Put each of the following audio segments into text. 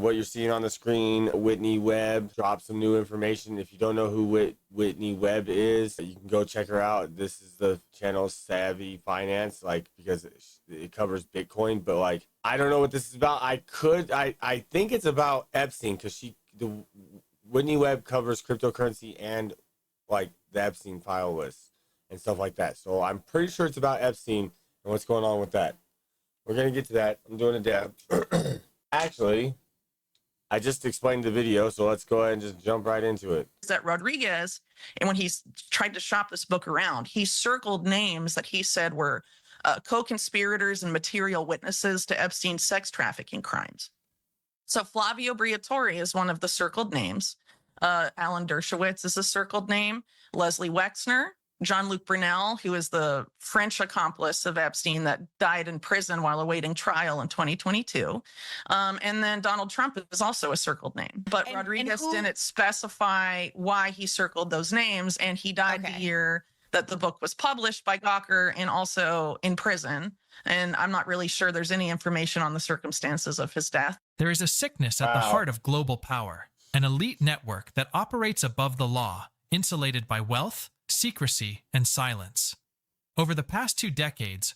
what you're seeing on the screen, Whitney Webb dropped some new information. If you don't know who Whitney Webb is, you can go check her out. This is the channel Savvy Finance, like, because it covers Bitcoin, but like, I don't know what this is about. I think it's about Epstein, because Whitney Webb covers cryptocurrency and like the Epstein file list and stuff like that. So I'm pretty sure it's about Epstein and what's going on with that. We're going to get to that. I'm doing a dab. Actually, I just explained the video, so let's go ahead and just jump right into it. That Rodriguez, and when he's tried to shop this book around, he circled names that he said were co-conspirators and material witnesses to Epstein's sex trafficking crimes. So Flavio Briatore is one of the circled names. Alan Dershowitz is a circled name. Leslie Wexner, Jean-Luc Brunel, who is the French accomplice of Epstein that died in prison while awaiting trial in 2022. And then Donald Trump is also a circled name. But Rodriguez didn't specify why he circled those names, and he died the year that the book was published by Gawker, and also in prison. And I'm not really sure there's any information on the circumstances of his death. There is a sickness at the heart of global power, an elite network that operates above the law, insulated by wealth, secrecy, and silence. Over the past 2 decades,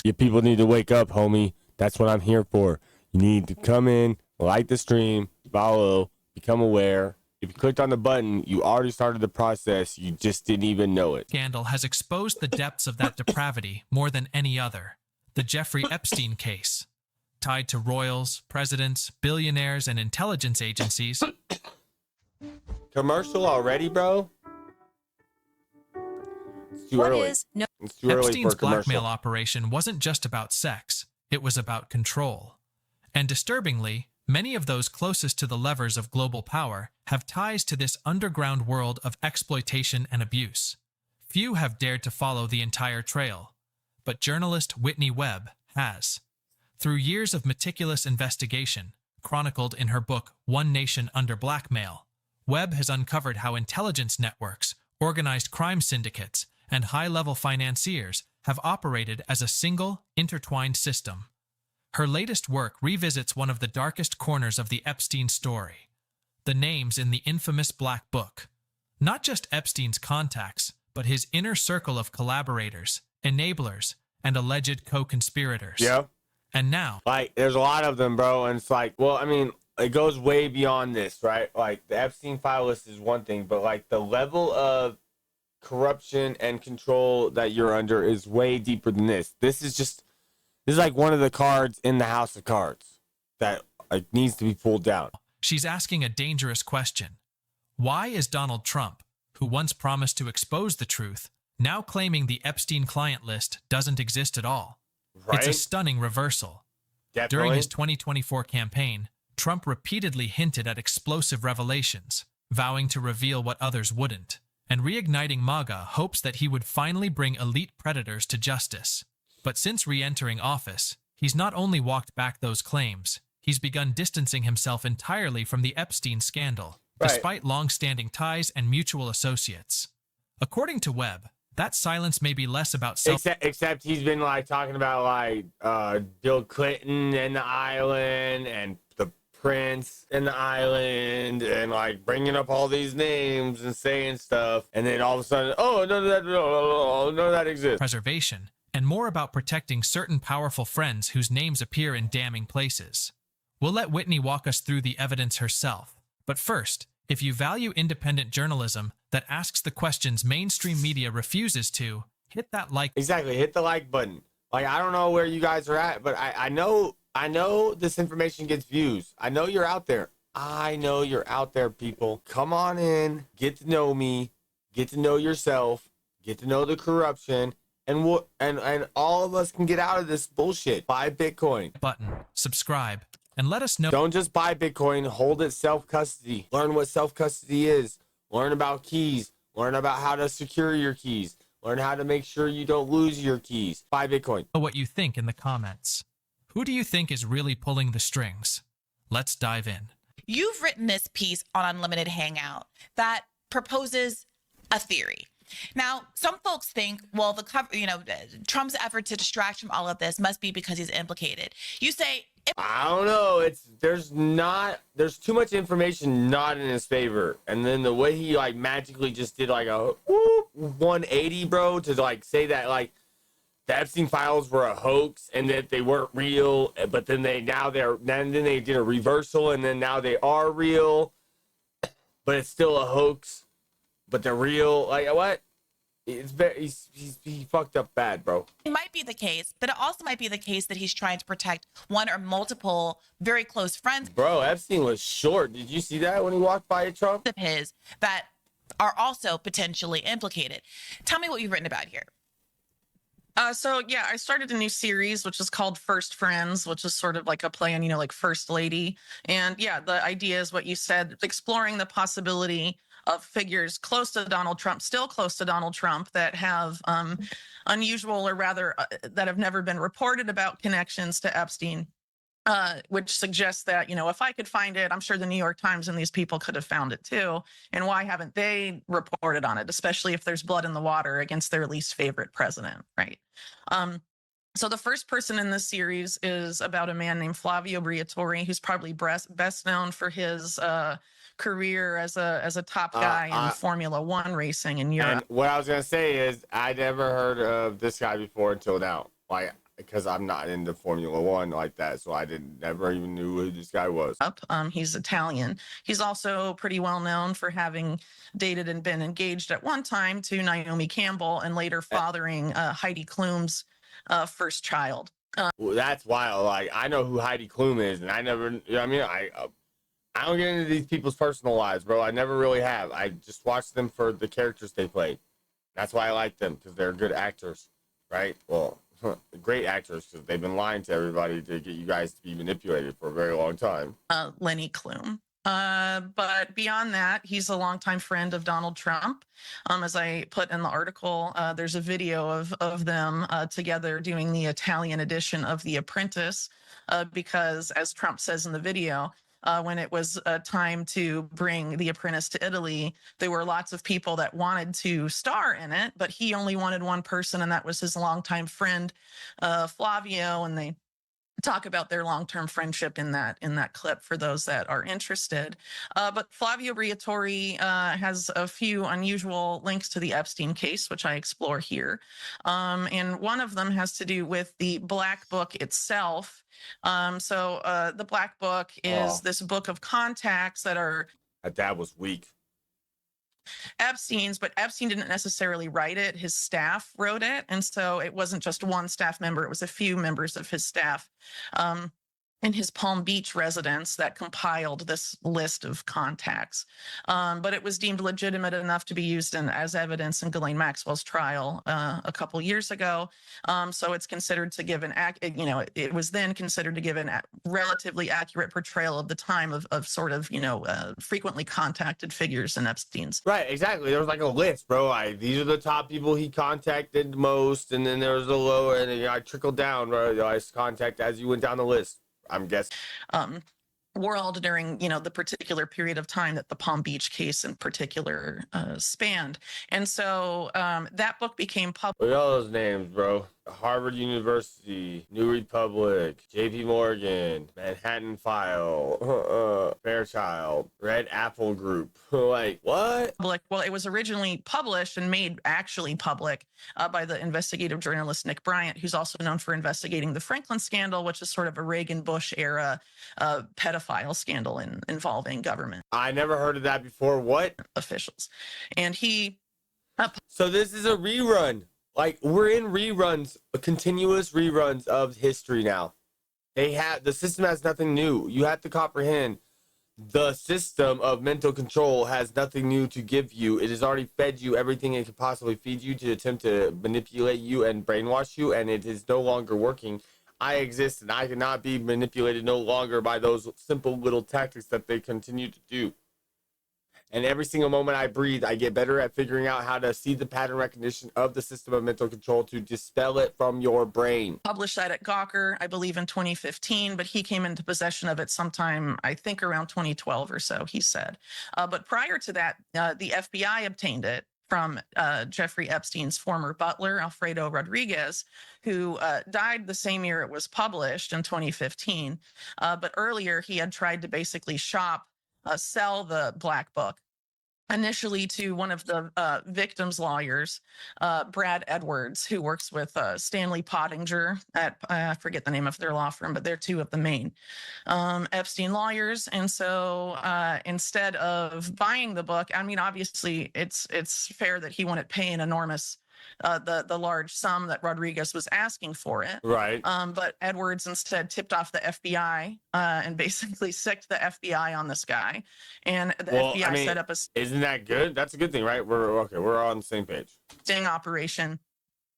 you people need to wake up, homie. That's what I'm here for. You need to come in, like the stream, follow, become aware. If you clicked on the button, you already started the process. You just didn't even know it. Scandal has exposed the depths of that depravity more than any other. The Jeffrey Epstein case, tied to royals, presidents, billionaires, and intelligence agencies. Commercial already, bro? It's too early. It's too early Epstein's for a commercial. blackmail operation wasn't just about sex. It was about control. And disturbingly, many of those closest to the levers of global power have ties to this underground world of exploitation and abuse. Few have dared to follow the entire trail, but journalist Whitney Webb has. Through years of meticulous investigation, chronicled in her book One Nation Under Blackmail, Webb has uncovered how intelligence networks, organized crime syndicates, and high-level financiers have operated as a single, intertwined system. Her latest work revisits one of the darkest corners of the Epstein story, the names in the infamous Black Book. Not just Epstein's contacts, but his inner circle of collaborators, enablers, and alleged co-conspirators. Yeah. And now, like, there's a lot of them, bro, and it's like, well, I mean, it goes way beyond this, right? Like, the Epstein file list is one thing, but like the level of corruption and control that you're under is way deeper than this. This is like one of the cards in the house of cards that like needs to be pulled down. she's asking a dangerous question. Why is Donald Trump, who once promised to expose the truth, now claiming the Epstein client list doesn't exist at all? Right? It's a stunning reversal. Definitely. During his 2024 campaign, Trump repeatedly hinted at explosive revelations, vowing to reveal what others wouldn't, and reigniting MAGA hopes that he would finally bring elite predators to justice. But since re-entering office, he's not only walked back those claims, he's begun distancing himself entirely from the Epstein scandal, despite long-standing ties and mutual associates. According to Webb, that silence may be less about except he's been like talking about like Bill Clinton and the island and the Prince and the island and like bringing up all these names and saying stuff, and then all of a sudden, oh, none of that exists. Preservation, and more about protecting certain powerful friends whose names appear in damning places. We'll let Whitney walk us through the evidence herself. But first, if you value independent journalism that asks the questions mainstream media refuses to, hit that like. Exactly, hit the like button. Like, I don't know where you guys are at, but I know this information gets views. I know you're out there. I know you're out there, people. Come on in, get to know me, get to know yourself, get to know the corruption, and all of us can get out of this bullshit. Buy Bitcoin. Button, subscribe, and let us know. Don't just buy Bitcoin, hold it self-custody. Learn what self-custody is. Learn about keys. Learn about how to secure your keys. Learn how to make sure you don't lose your keys. Buy Bitcoin. What you think in the comments. Who do you think is really pulling the strings? Let's dive in. You've written this piece on Unlimited Hangout that proposes a theory. Now, some folks think, well, Trump's effort to distract from all of this must be because he's implicated. You say I don't know. There's too much information not in his favor. And then the way he like magically just did like a 180, bro, to like say that like the Epstein files were a hoax and that they weren't real, but then they did a reversal and then now they are real, but it's still a hoax, but they're real. Like what? He fucked up bad, bro. It might be the case, but it also might be the case that he's trying to protect one or multiple very close friends. Bro, Epstein was short. Did you see that when he walked by Trump? Of his that are also potentially implicated. Tell me what you've written about here. So yeah, I started a new series which is called First Friends, which is sort of like a play on, like First Lady. And yeah, the idea is what you said, exploring the possibility of figures close to Donald Trump, still close to Donald Trump, that have unusual, or rather that have never been reported about connections to Epstein. Which suggests that, if I could find it, I'm sure the New York Times and these people could have found it too. And why haven't they reported on it, especially if there's blood in the water against their least favorite president, right? So the first person in this series is about a man named Flavio Briatore, who's probably best known for his career as a top guy in Formula One racing in Europe. And what I was gonna say is I never heard of this guy before until now. Like, because I'm not into Formula One like that, so I never even knew who this guy was. He's Italian. He's also pretty well known for having dated and been engaged at one time to Naomi Campbell and later fathering Heidi Klum's first child. Well, that's wild. Like, I know who Heidi Klum is, and I never. I don't get into these people's personal lives, bro. I never really have. I just watch them for the characters they play. That's why I like them, because they're good actors, right? Well, great actors, because they've been lying to everybody to get you guys to be manipulated for a very long time. Lenny Klum. But beyond that, he's a longtime friend of Donald Trump. As I put in the article, there's a video of them together doing the Italian edition of The Apprentice, because as Trump says in the video, when it was time to bring The Apprentice to Italy, there were lots of people that wanted to star in it, but he only wanted one person, and that was his longtime friend, Flavio, and they talk about their long-term friendship in that clip for those that are interested. But Flavio Briatore has a few unusual links to the Epstein case, which I explore here. And one of them has to do with the Black Book itself. So the Black Book is this book of contacts that are... That dad was weak. Epstein's, but Epstein didn't necessarily write it. His staff wrote it. And so it wasn't just one staff member. It was a few members of his staff in his Palm Beach residence that compiled this list of contacts. But it was deemed legitimate enough to be used as evidence in Ghislaine Maxwell's trial a couple years ago. So it's considered to give it was then considered to give a relatively accurate portrayal of the time of sort of, frequently contacted figures in Epstein's. Right, exactly. There was like a list, bro. These are the top people he contacted most, and then there was the lower, and I trickled down, bro. I contact as you went down the list. I'm guessing. World during, the particular period of time that the Palm Beach case in particular spanned. And so that book became public. Look at all those names, bro. Harvard University, New Republic, JP Morgan, Manhattan File, Fairchild, Red Apple Group. Like, what? Well, it was originally published and made actually public by the investigative journalist Nick Bryant, who's also known for investigating the Franklin scandal, which is sort of a Reagan-Bush era pedophile scandal involving government. I never heard of that before. What? Officials. And he... So this is a rerun. Like, we're in reruns, continuous reruns of history now. The system has nothing new. You have to comprehend the system of mental control has nothing new to give you. It has already fed you everything it could possibly feed you to attempt to manipulate you and brainwash you, and it is no longer working. I exist, and I cannot be manipulated no longer by those simple little tactics that they continue to do. And every single moment I breathe, I get better at figuring out how to see the pattern recognition of the system of mental control to dispel it from your brain. Published that at Gawker, I believe in 2015, but he came into possession of it sometime, I think around 2012 or so, he said. But prior to that, the FBI obtained it from Jeffrey Epstein's former butler, Alfredo Rodriguez, who died the same year it was published in 2015. But earlier, he had tried to basically sell the Black Book initially to one of the victims' lawyers, Brad Edwards, who works with Stanley Pottinger at, I forget the name of their law firm, but they're two of the main Epstein lawyers. And so instead of buying the book, I mean, obviously it's fair that he wouldn't pay an enormous the large sum that Rodriguez was asking for it. Right. But Edwards instead tipped off the FBI and basically sicked the FBI on this guy. And the FBI set up a isn't that good? That's a good thing, right? We're on the same page. sting operation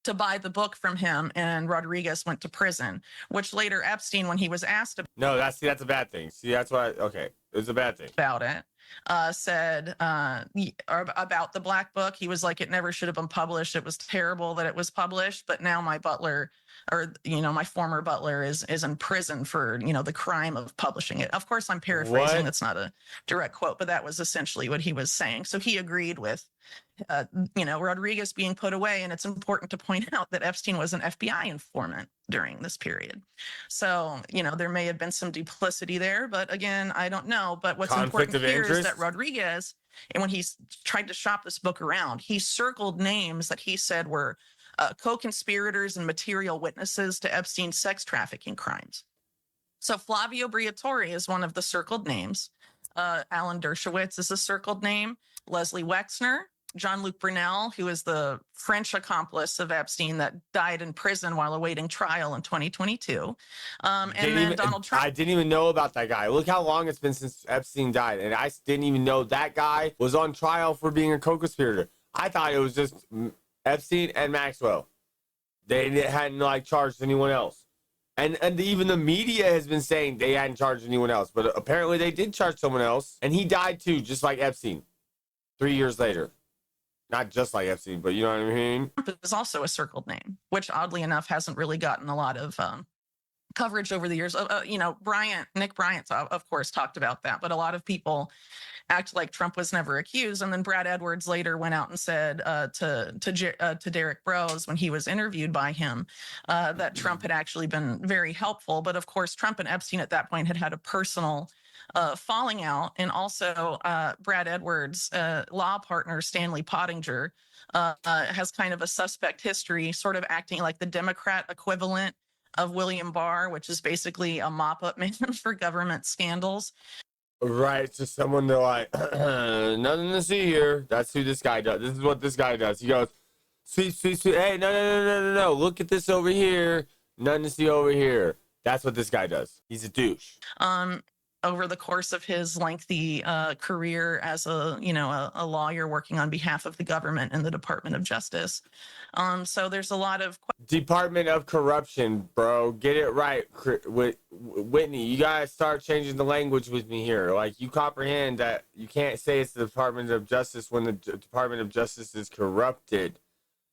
to buy the book from him, and Rodriguez went to prison, which later Epstein, when he was asked No, that's a bad thing. See, that's why, okay, it's a bad thing. about it, said about the Black Book, he was like, it never should have been published. It was terrible that it was published, but now my butler, or my former butler, is in prison for the crime of publishing it. Of course, I'm paraphrasing. What? That's not a direct quote, but that was essentially what he was saying. So he agreed with Rodriguez being put away. And it's important to point out that Epstein was an FBI informant during this period. So, there may have been some duplicity there, but again, I don't know. But what's Conflict important of here is interest? that Rodriguez, and when he tried to shop this book around, he circled names that he said were co-conspirators and material witnesses to Epstein's sex trafficking crimes. So Flavio Briatore is one of the circled names. Alan Dershowitz is a circled name. Leslie Wexner, Jean-Luc Brunel, who is the French accomplice of Epstein that died in prison while awaiting trial in 2022. Donald Trump. I didn't even know about that guy. Look how long it's been since Epstein died. And I didn't even know that guy was on trial for being a co-conspirator. I thought it was just Epstein and Maxwell. They hadn't charged anyone else. And even the media has been saying they hadn't charged anyone else. But apparently they did charge someone else. And he died too, just like Epstein, 3 years later. Not just like Epstein, but you know what I mean? Is also a circled name, which oddly enough hasn't really gotten a lot of coverage over the years. Nick Bryant, of course, talked about that, but a lot of people act like Trump was never accused. And then Brad Edwards later went out and said to Derek Brose, when he was interviewed by him, that Trump had actually been very helpful. But of course, Trump and Epstein at that point had a personal falling out. And also Brad Edwards' law partner, Stanley Pottinger, has kind of a suspect history, sort of acting like the Democrat equivalent of William Barr, which is basically a mop-up man for government scandals. Right, to someone they're like, nothing to see here. That's who this guy does. This is what this guy does. He goes, sweet. Hey, no. Look at this over here. Nothing to see over here. That's what this guy does. He's a douche. Over the course of his lengthy career as a lawyer working on behalf of the government and the Department of Justice. So there's a lot of Department of Corruption, bro. Get it right. Whitney, you gotta start changing the language with me here. Like, you comprehend that you can't say it's the Department of Justice when the Department of Justice is corrupted.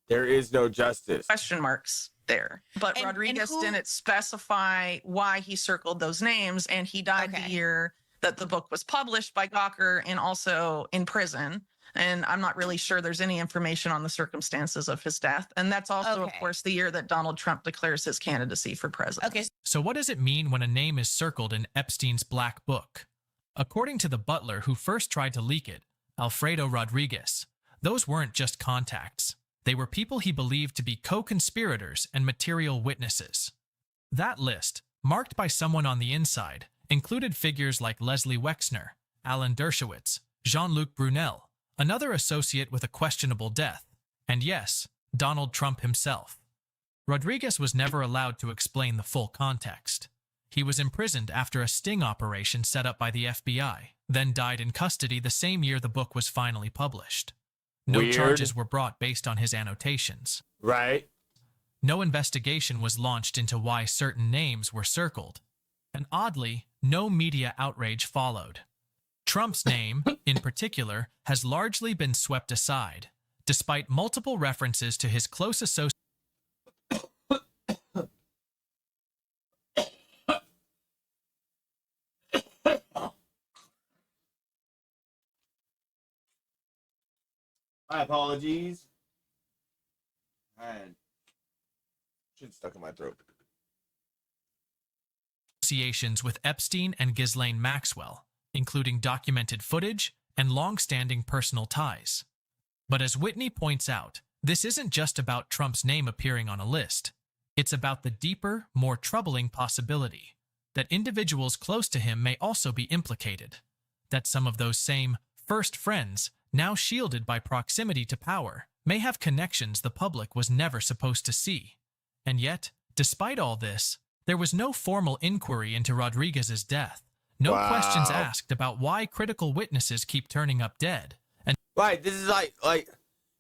There is no justice. question marks there. But Rodriguez didn't specify why he circled those names, and he died the year that the book was published by Gawker, and also in prison. And I'm not really sure there's any information on the circumstances of his death. And that's also, of course, the year that Donald Trump declares his candidacy for president. Okay. So what does it mean when a name is circled in Epstein's Black Book? According to the butler who first tried to leak it, Alfredo Rodriguez, those weren't just contacts. They were people he believed to be co-conspirators and material witnesses. That list, marked by someone on the inside, included figures like Leslie Wexner, Alan Dershowitz, Jean-Luc Brunel, another associate with a questionable death, and yes, Donald Trump himself. Rodriguez was never allowed to explain the full context. He was imprisoned after a sting operation set up by the FBI, then died in custody the same year the book was finally published. No charges were brought based on his annotations. Right. No investigation was launched into why certain names were circled. And oddly, no media outrage followed. Trump's name, in particular, has largely been swept aside, despite multiple references to his close association. My apologies. And shit stuck in my throat. Associations with Epstein and Ghislaine Maxwell, including documented footage and long-standing personal ties. But as Whitney points out, this isn't just about Trump's name appearing on a list. It's about the deeper, more troubling possibility that individuals close to him may also be implicated, that some of those same first friends, now shielded by proximity to power, may have connections the public was never supposed to see. And yet, despite all this, there was no formal inquiry into Rodriguez's death, no questions asked about why critical witnesses keep turning up dead. And Right, this is like,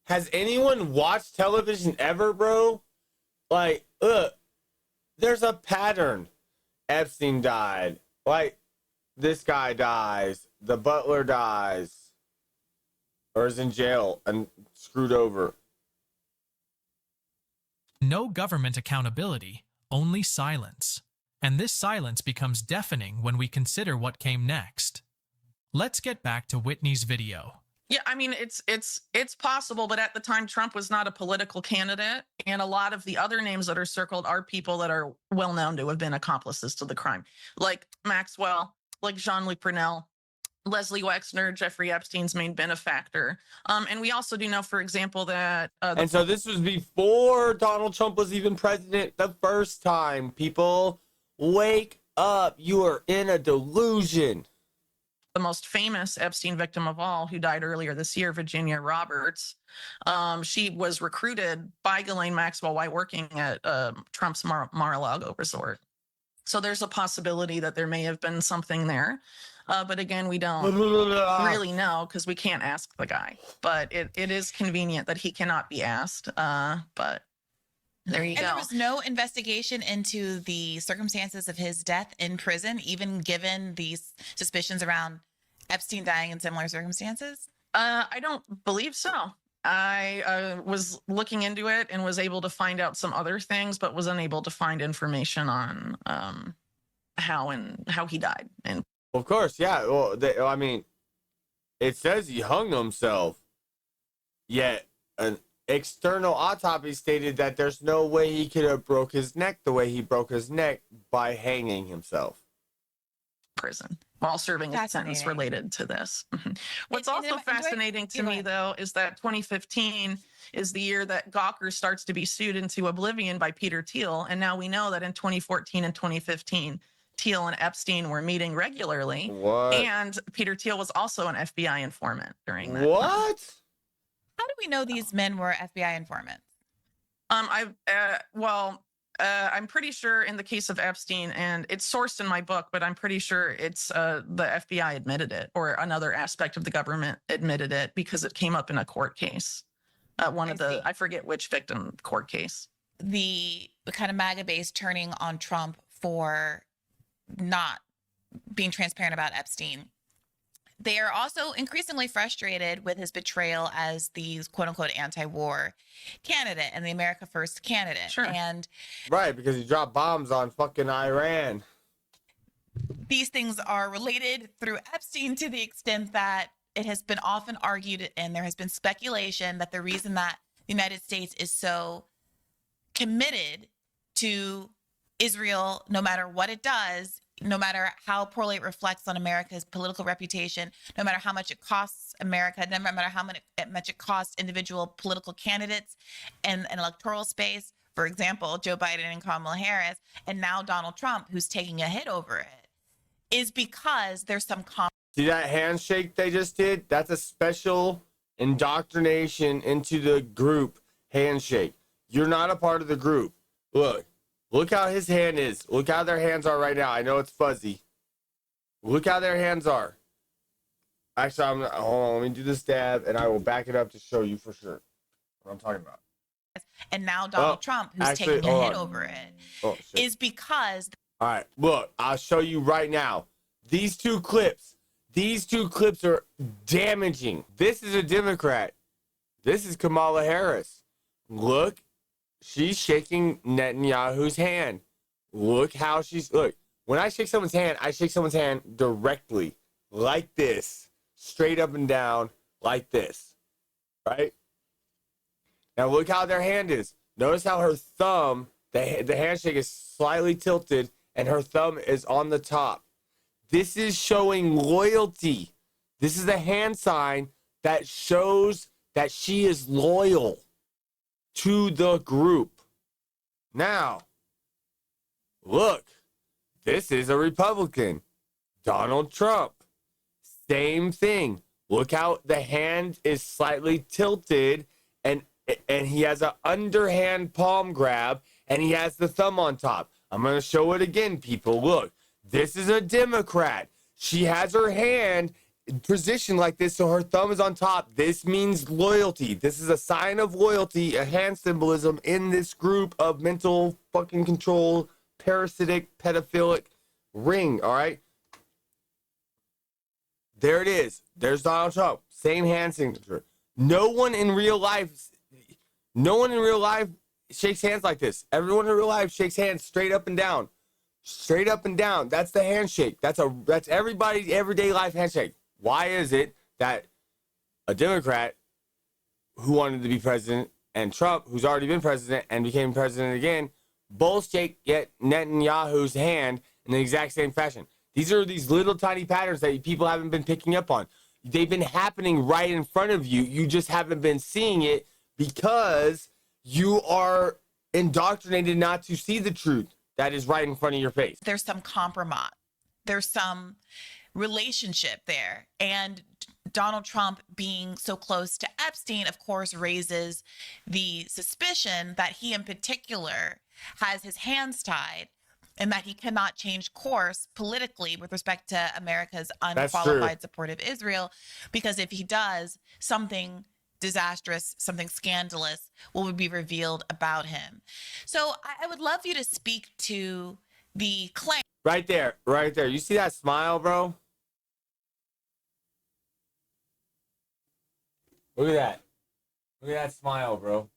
has anyone watched television ever, bro? Like, there's a pattern. Epstein died. Like, this guy dies. The butler dies. Or is in jail and screwed over. no government accountability, only silence. And this silence becomes deafening when we consider what came next. Let's get back to Whitney's video. Yeah, I mean, it's possible, but at the time, Trump was not a political candidate, and a lot of the other names that are circled are people that are well known to have been accomplices to the crime, like Maxwell, like Jean-Luc Brunel, Leslie Wexner, Jeffrey Epstein's main benefactor. And we also do know, for example, that and so this was before Donald Trump was even president the first time. People, wake up! You are in a delusion. the most famous Epstein victim of all, who died earlier this year, Virginia Roberts. She was recruited by Ghislaine Maxwell while working at Trump's Mar-a-Lago resort. So there's a possibility that there may have been something there. But again, we don't really know because we can't ask the guy. But it is convenient that he cannot be asked. But there you go. There was no investigation into the circumstances of his death in prison, even given these suspicions around Epstein dying in similar circumstances? I don't believe so. I was looking into it and was able to find out some other things, but was unable to find information on how he died. And of course, yeah. Well, I mean, it says he hung himself, yet an external autopsy stated that there's no way he could have broke his neck the way he broke his neck by hanging himself. Prison while serving a sentence related to this. What's also fascinating to me, though, is that 2015 is the year that Gawker starts to be sued into oblivion by Peter Thiel. And now we know that in 2014 and 2015, Thiel and Epstein were meeting regularly. What? And Peter Thiel was also an FBI informant during that What? time. How do we know these men were FBI informants? I'm pretty sure in the case of Epstein, and it's sourced in my book, but I'm pretty sure it's the FBI admitted it, or another aspect of the government admitted it, because it came up in a court case. I forget which victim court case. The kind of MAGA base turning on Trump for not being transparent about Epstein. They are also increasingly frustrated with his betrayal as the quote unquote anti-war candidate and the America First candidate. Sure. And Right, because he dropped bombs on fucking Iran. these things are related through Epstein to the extent that it has been often argued, and there has been speculation that the reason that the United States is so committed to Israel, no matter what it does, no matter how poorly it reflects on America's political reputation, no matter how much it costs America, no matter how much it costs individual political candidates and an electoral space, for example, Joe Biden and Kamala Harris, and now Donald Trump, who's taking a hit over it, is because there's some See that handshake they just did? That's a special indoctrination into the group handshake. You're not a part of the group. Look how his hand is. Look how their hands are right now. I know it's fuzzy. Look how their hands are. Actually, hold on. Let me do this dab, and I will back it up to show you for sure what I'm talking about. And now Donald Trump, who's taking a hit over it, is because... All right, look, I'll show you right now. These two clips are damaging. This is a Democrat. This is Kamala Harris. Look. She's shaking Netanyahu's hand. Look how look. When I shake someone's hand, I shake someone's hand directly, like this, straight up and down, like this, right? Now look how their hand is. Notice how her thumb, the handshake is slightly tilted and her thumb is on the top. This is showing loyalty. This is a hand sign that shows that she is loyal to the group. Now, look, this is a Republican, Donald Trump. Same thing. Look how the hand is slightly tilted and he has an underhand palm grab and he has the thumb on top. I'm going to show it again, people. Look, this is a Democrat. She has her hand positioned like this so her thumb is on top. This means loyalty. This is a sign of loyalty, a hand symbolism in this group of mental fucking control, parasitic, pedophilic ring, all right? There it is. There's Donald Trump. Same hand signature. No one in real life shakes hands like this. Everyone in real life shakes hands straight up and down. Straight up and down. That's the handshake. That's everybody's everyday life handshake. Why is it that a Democrat who wanted to be president and Trump, who's already been president and became president again, both shake Netanyahu's hand in the exact same fashion? These are these little tiny patterns that people haven't been picking up on. They've been happening right in front of you. You just haven't been seeing it because you are indoctrinated not to see the truth that is right in front of your face. There's some compromise. There's some relationship there. And Donald Trump being so close to Epstein, of course, raises the suspicion that he in particular has his hands tied and that he cannot change course politically with respect to America's unqualified support of Israel. Because if he does, something disastrous, something scandalous will be revealed about him. So I would love you to speak to the claim. Right there, right there. You see that smile, bro? Look at that. Look at that smile, bro.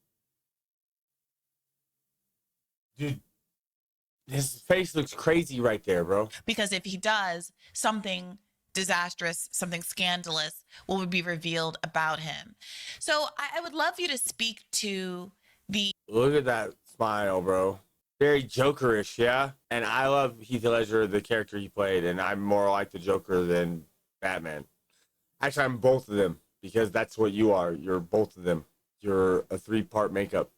Dude, his face looks crazy right there, bro. Because if he does, something disastrous, something scandalous will be revealed about him. So I would love you to speak to the... Look at that smile, bro. Very Jokerish, yeah? And I love Heath Ledger, the character he played, and I'm more like the Joker than Batman. Actually, I'm both of them, because that's what you are. You're both of them. You're a 3-part makeup.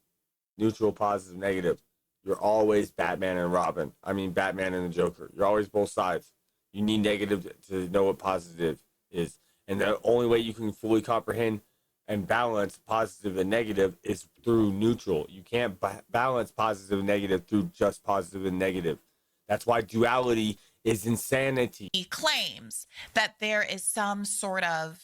Neutral, positive, negative. You're always Batman and Robin. I mean, Batman and the Joker. You're always both sides. You need negative to know what positive is. And the only way you can fully comprehend and balance positive and negative is through neutral. You can't balance positive and negative through just positive and negative. That's why duality is insanity. He claims that there is some sort of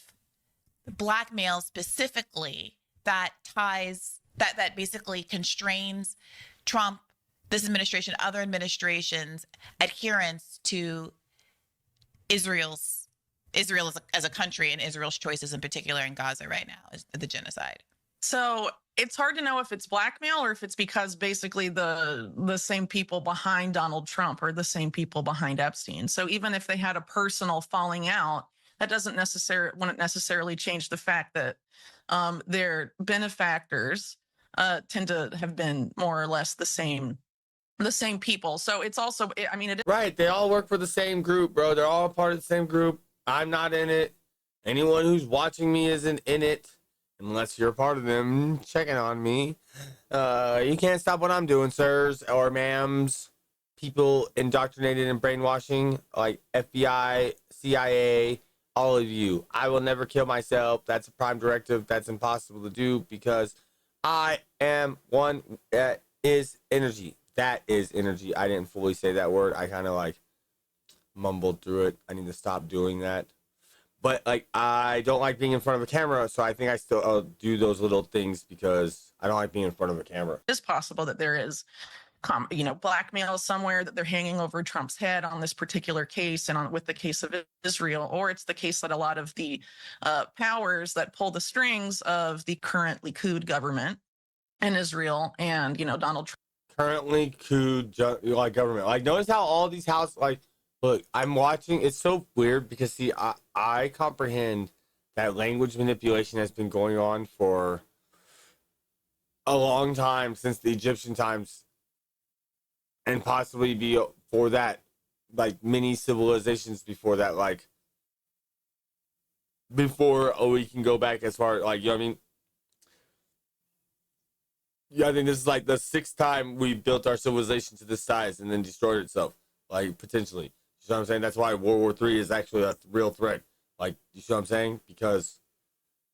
blackmail specifically that ties, that basically constrains Trump, this administration, other administrations' adherence to Israel as a country and Israel's choices in particular in Gaza right now is the genocide. So it's hard to know if it's blackmail or if it's because basically the same people behind Donald Trump are the same people behind Epstein. So even if they had a personal falling out, that wouldn't necessarily change the fact that their benefactors tend to have been more or less the same people. So it's also, I mean, right. They all work for the same group, bro. They're all part of the same group. I'm not in it. Anyone who's watching me isn't in it, unless you're a part of them checking on me. You can't stop what I'm doing, sirs or ma'ams. People indoctrinated and brainwashing, like FBI, CIA, all of you. I will never kill myself. That's a prime directive. That's impossible to do because I am one that is energy. That is energy. I didn't fully say that word. I kind of like mumbled through it. I need to stop doing that. But like, I don't like being in front of a camera, so I think I still do those little things because I don't like being in front of a camera. It's possible that there is, blackmail somewhere that they're hanging over Trump's head on this particular case and with the case of Israel, or it's the case that a lot of the powers that pull the strings of the current Likud government in Israel and, Donald Trump. Currently like government. Like, notice how all these houses, like, look, I'm watching. It's so weird because, see, I comprehend that language manipulation has been going on for a long time since the Egyptian times, and possibly be for that, like many civilizations before that, like before we can go back as far, like, you know what I mean? Yeah, I think this is like the sixth time we built our civilization to this size and then destroyed itself, like potentially. You know what I'm saying? That's why World War III is actually a real threat. Like, you see what I'm saying? Because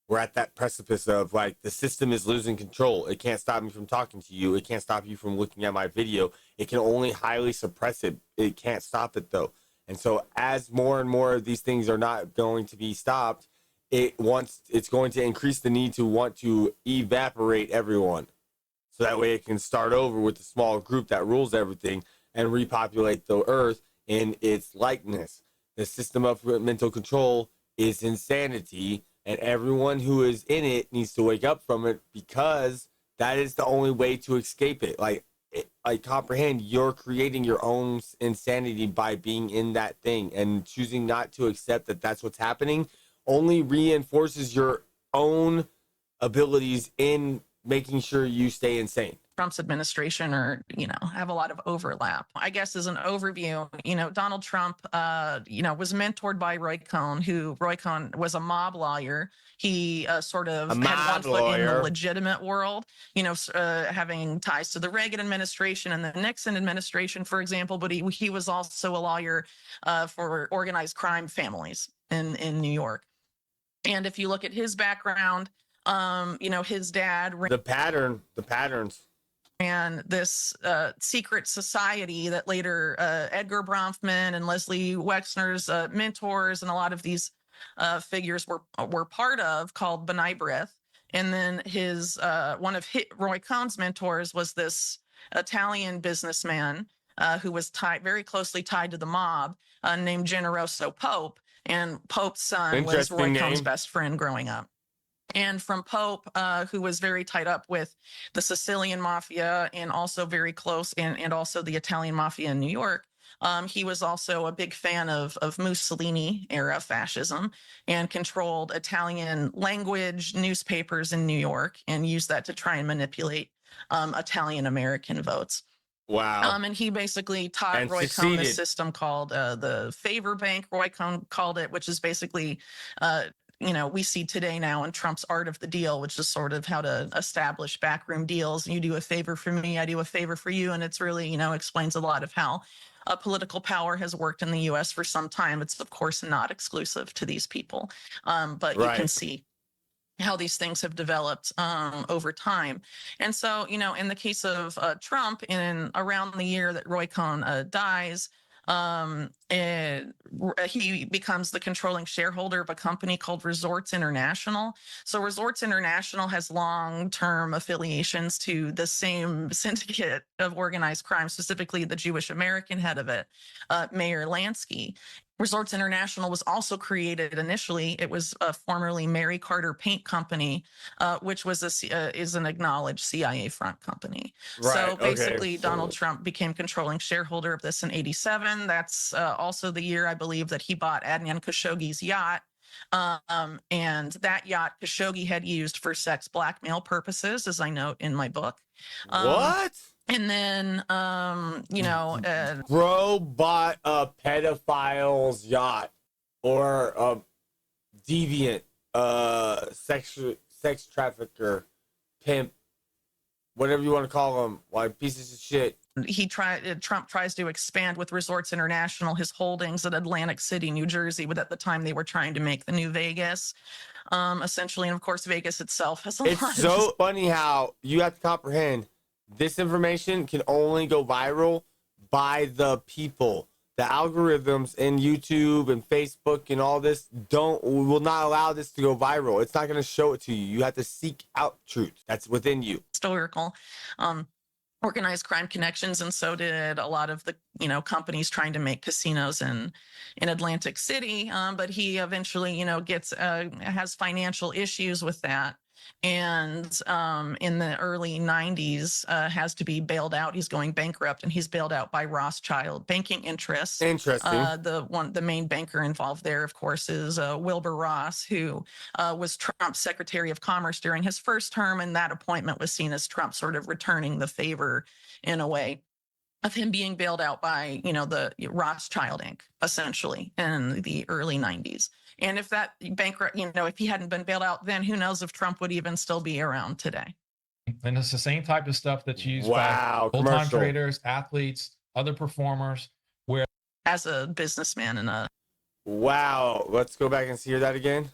we're at that precipice of like the system is losing control. It can't stop me from talking to you. It can't stop you from looking at my video. It can only highly suppress it. It can't stop it though. And so as more and more of these things are not going to be stopped, it's going to increase the need to want to evaporate everyone. So that way it can start over with a small group that rules everything and repopulate the earth in its likeness. The system of mental control is insanity, and everyone who is in it needs to wake up from it, because that is the only way to escape it. Like comprehend, you're creating your own insanity by being in that thing, and choosing not to accept that that's what's happening only reinforces your own abilities in making sure you stay insane. Trump's administration have a lot of overlap. I guess as an overview, Donald Trump, was mentored by Roy Cohn, Roy Cohn was a mob lawyer. He sort of had one foot in the legitimate world, having ties to the Reagan administration and the Nixon administration, for example, but he was also a lawyer for organized crime families in New York. And if you look at his background, his dad the patterns and this secret society that later Edgar Bronfman and Leslie Wexner's mentors and a lot of these figures were part of, called B'nai B'rith. And then one of Roy Cohn's mentors was this Italian businessman who was very closely tied to the mob, named Generoso Pope. And Pope's son was Roy Cohn's best friend growing up. And from Pope, who was very tied up with the Sicilian mafia and also very close, and also the Italian mafia in New York, he was also a big fan of Mussolini era fascism and controlled Italian language newspapers in New York and used that to try and manipulate Italian American votes. Wow. And he basically taught Roy Cohn this system called the favor bank, Roy Cohn called it, which is basically we see today now in Trump's art of the deal, which is sort of how to establish backroom deals. You do a favor for me, I do a favor for you. And it's really, explains a lot of how political power has worked in the U.S. for some time. It's, of course, not exclusive to these people, but you can see how these things have developed over time. And so, in the case of Trump, around the year that Roy Cohn dies, he becomes the controlling shareholder of a company called Resorts International. So Resorts International has long-term affiliations to the same syndicate of organized crime, specifically the Jewish American head of it, Meyer Lansky. Resorts International was also created initially. It was formerly Mary Carter Paint Company, which was is an acknowledged CIA front company. Right, so basically, Donald Trump became controlling shareholder of this in '87. That's also the year, I believe, that he bought Adnan Khashoggi's yacht. And that yacht Khashoggi had used for sex blackmail purposes, as I note in my book. What? And then, bro bought a pedophile's yacht, or a deviant, sex trafficker, pimp, whatever you want to call them, like pieces of shit. Trump tries to expand with Resorts International his holdings at Atlantic City, New Jersey, but at the time they were trying to make the new Vegas, essentially. And of course, Vegas itself has a lot. It's so funny how you have to comprehend. This information can only go viral by the people. The algorithms in YouTube and Facebook and all this will not allow this to go viral. It's not going to show it to you. You have to seek out truth that's within you. Historical organized crime connections, and so did a lot of the companies trying to make casinos in Atlantic City. But he eventually has financial issues with that. and in the early 90s has to be bailed out. He's going bankrupt, and he's bailed out by Rothschild banking interests. Interesting. The main banker involved there, of course, is Wilbur Ross, who was Trump's Secretary of Commerce during his first term, and that appointment was seen as Trump sort of returning the favor in a way of him being bailed out by, the Rothschild Inc., essentially, in the early 90s. And if that bankrupt, if he hadn't been bailed out, then who knows if Trump would even still be around today. And it's the same type of stuff that's used Wow, by old-time commercial. traders, athletes, other performers, where As a businessman and Wow. Let's go back and hear that again.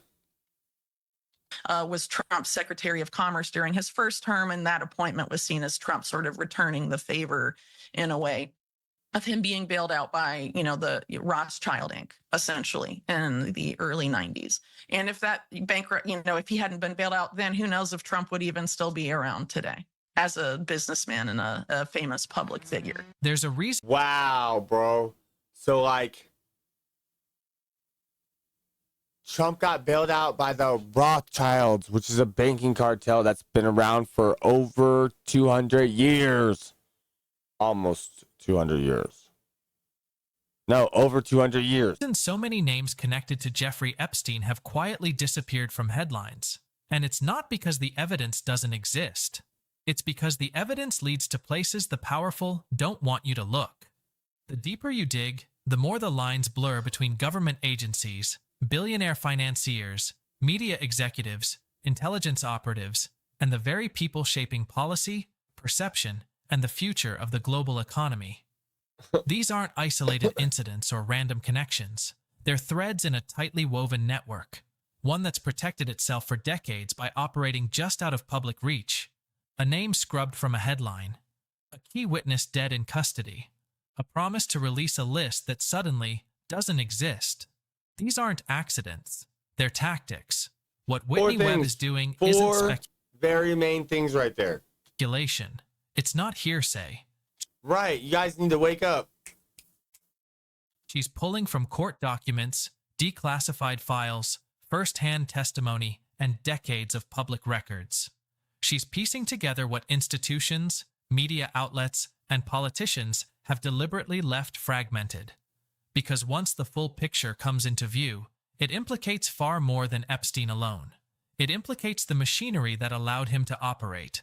was Trump's Secretary of Commerce during his first term, and that appointment was seen as Trump sort of returning the favor in a way of him being bailed out by, the Rothschild Inc., essentially, in the early 90s. And if that bankrupt, if he hadn't been bailed out, then who knows if Trump would even still be around today as a businessman and a famous public figure. There's a reason Wow, bro. So, like, Trump got bailed out by the Rothschilds, which is a banking cartel that's been around for over 200 years. Almost 200 years. No, over 200 years. so many names connected to Jeffrey Epstein have quietly disappeared from headlines. And it's not because the evidence doesn't exist. It's because the evidence leads to places the powerful don't want you to look. The deeper you dig, the more the lines blur between government agencies, billionaire financiers, media executives, intelligence operatives, and the very people shaping policy, perception, and the future of the global economy. These aren't isolated incidents or random connections. They're threads in a tightly woven network, one that's protected itself for decades by operating just out of public reach. A name scrubbed from a headline, a key witness dead in custody, a promise to release a list that suddenly doesn't exist. These aren't accidents. They're tactics. What Whitney Webb is doing isn't very main things right there. speculation. It's not hearsay. Right. You guys need to wake up. She's pulling from court documents, declassified files, first-hand testimony, and decades of public records. She's piecing together what institutions, media outlets, and politicians have deliberately left fragmented. Because once the full picture comes into view, it implicates far more than Epstein alone. It implicates the machinery that allowed him to operate.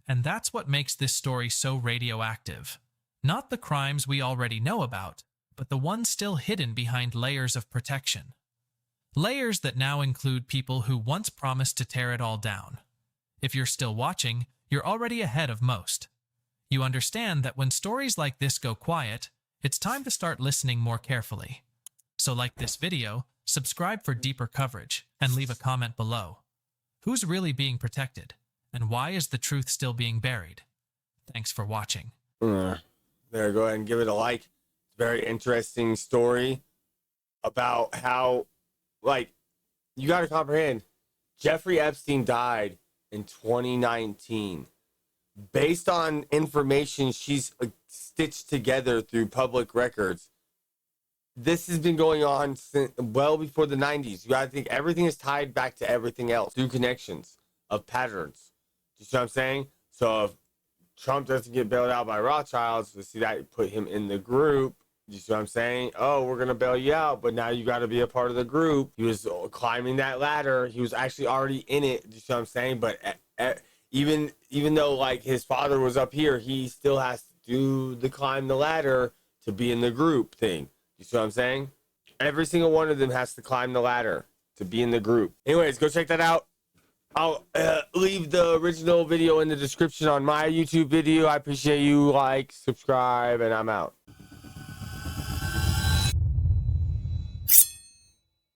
And that's what makes this story so radioactive. Not the crimes we already know about, but the ones still hidden behind layers of protection. Layers that now include people who once promised to tear it all down. If you're still watching, you're already ahead of most. You understand that when stories like this go quiet, it's time to start listening more carefully. So like this video, subscribe for deeper coverage, and leave a comment below. Who's really being protected? And why is the truth still being buried? Thanks for watching. There, go ahead and give it a like. Very interesting story about how, like, you got to comprehend, Jeffrey Epstein died in 2019. Based on information she's stitched together through public records, this has been going on since well before the 90s. You got to think everything is tied back to everything else through connections of patterns. You see what I'm saying? So if Trump doesn't get bailed out by Rothschilds, we see that put him in the group. You see what I'm saying? Oh, we're going to bail you out, but now you got to be a part of the group. He was climbing that ladder. He was actually already in it. You see what I'm saying? But even though, like, his father was up here, he still has to do the climb the ladder to be in the group thing. You see what I'm saying? Every single one of them has to climb the ladder to be in the group. Anyways, go check that out. I'll leave the original video in the description on my YouTube video. I appreciate you. Like, subscribe, and I'm out.